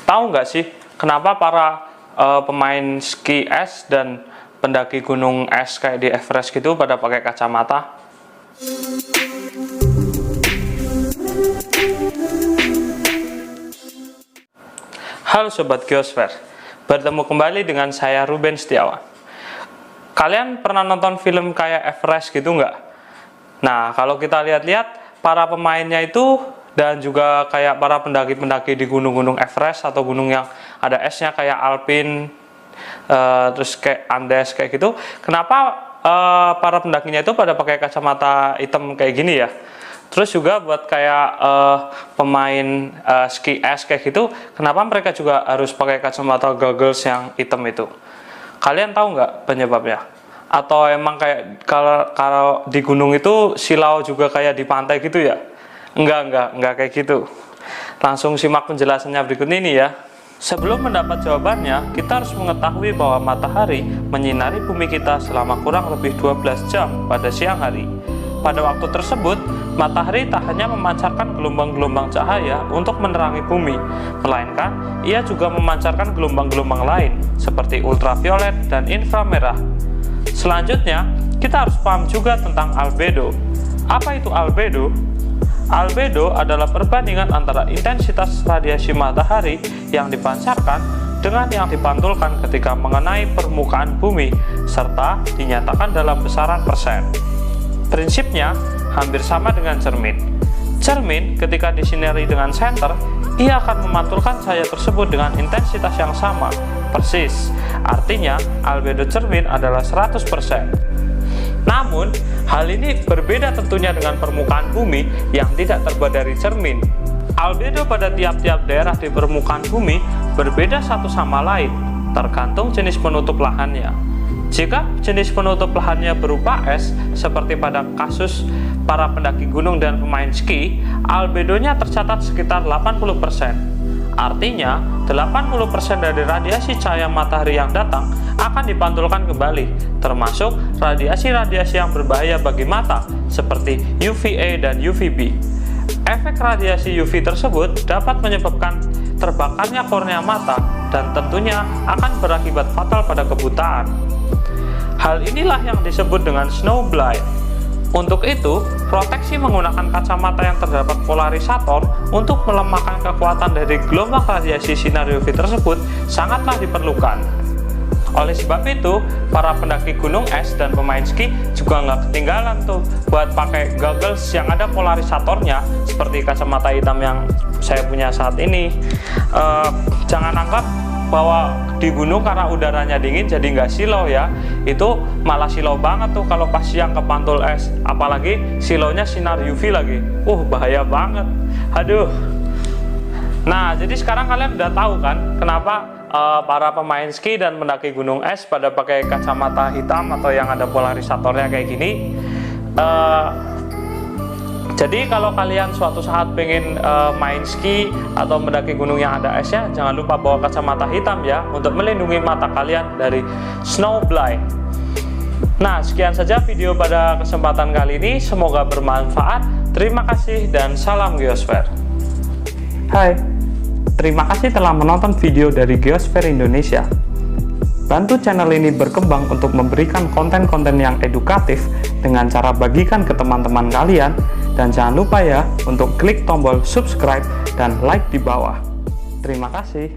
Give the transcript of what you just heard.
Tahu nggak sih kenapa para pemain ski es dan pendaki gunung es kayak di Everest gitu pada pakai kacamata? Halo Sobat Geosfer, bertemu kembali dengan saya Ruben Setiawan. Kalian pernah nonton film kayak Everest gitu nggak? Nah, kalau kita lihat-lihat para pemainnya itu dan juga kayak para pendaki-pendaki di gunung-gunung Everest atau gunung yang ada esnya kayak Alpine, terus kayak Andes kayak gitu. Kenapa para pendakinya itu pada pakai kacamata hitam kayak gini ya? Terus juga buat kayak pemain ski es kayak gitu, kenapa mereka juga harus pakai kacamata goggles yang hitam itu? Kalian tahu nggak penyebabnya? Atau emang kayak kalau di gunung itu silau juga kayak di pantai gitu ya? Enggak kayak gitu. Langsung simak penjelasannya berikut ini ya. Sebelum mendapat jawabannya, kita harus mengetahui bahwa matahari menyinari bumi kita selama kurang lebih 12 jam pada siang hari. Pada waktu tersebut, matahari tak hanya memancarkan gelombang-gelombang cahaya untuk menerangi bumi, melainkan ia juga memancarkan gelombang-gelombang lain seperti ultraviolet dan inframerah. Selanjutnya, kita harus paham juga tentang albedo. Apa itu albedo? Albedo adalah perbandingan antara intensitas radiasi matahari yang dipancarkan dengan yang dipantulkan ketika mengenai permukaan bumi, serta dinyatakan dalam besaran persen. Prinsipnya hampir sama dengan cermin. Cermin ketika disinari dengan senter, ia akan memantulkan cahaya tersebut dengan intensitas yang sama, persis. Artinya, albedo cermin adalah 100%. Namun, hal ini berbeda tentunya dengan permukaan bumi yang tidak terbuat dari cermin. Albedo pada tiap-tiap daerah di permukaan bumi berbeda satu sama lain, tergantung jenis penutup lahannya. Jika jenis penutup lahannya berupa es, seperti pada kasus para pendaki gunung dan pemain ski, albedonya tercatat sekitar 80%. Artinya, 80% dari radiasi cahaya matahari yang datang akan dipantulkan kembali, termasuk radiasi-radiasi yang berbahaya bagi mata, seperti UVA dan UVB. Efek radiasi UV tersebut dapat menyebabkan terbakarnya kornea mata dan tentunya akan berakibat fatal pada kebutaan. Hal inilah yang disebut dengan snow blind. Untuk itu, proteksi menggunakan kacamata yang terdapat polarisator untuk melemahkan kekuatan dari gelombang radiasi sinar UV tersebut sangatlah diperlukan. Oleh sebab itu, para pendaki gunung es dan pemain ski juga nggak ketinggalan tuh buat pakai goggles yang ada polarisatornya seperti kacamata hitam yang saya punya saat ini. Jangan anggap bahwa di gunung karena udaranya dingin jadi nggak silau ya, itu malah silau banget tuh kalau pas siang kepantul es, apalagi silaunya sinar UV lagi, bahaya banget, aduh. Nah, jadi sekarang kalian udah tahu kan kenapa para pemain ski dan pendaki gunung es pada pakai kacamata hitam atau yang ada polarisatornya kayak gini. Jadi kalau kalian suatu saat pengen main ski atau mendaki gunung yang ada esnya, jangan lupa bawa kacamata hitam ya, untuk melindungi mata kalian dari snow blind. Nah, sekian saja video pada kesempatan kali ini, semoga bermanfaat. Terima kasih dan salam Geosfer. Hai, terima kasih telah menonton video dari Geosfer Indonesia. Bantu channel ini berkembang untuk memberikan konten-konten yang edukatif dengan cara bagikan ke teman-teman kalian. Dan jangan lupa ya untuk klik tombol subscribe dan like di bawah. Terima kasih.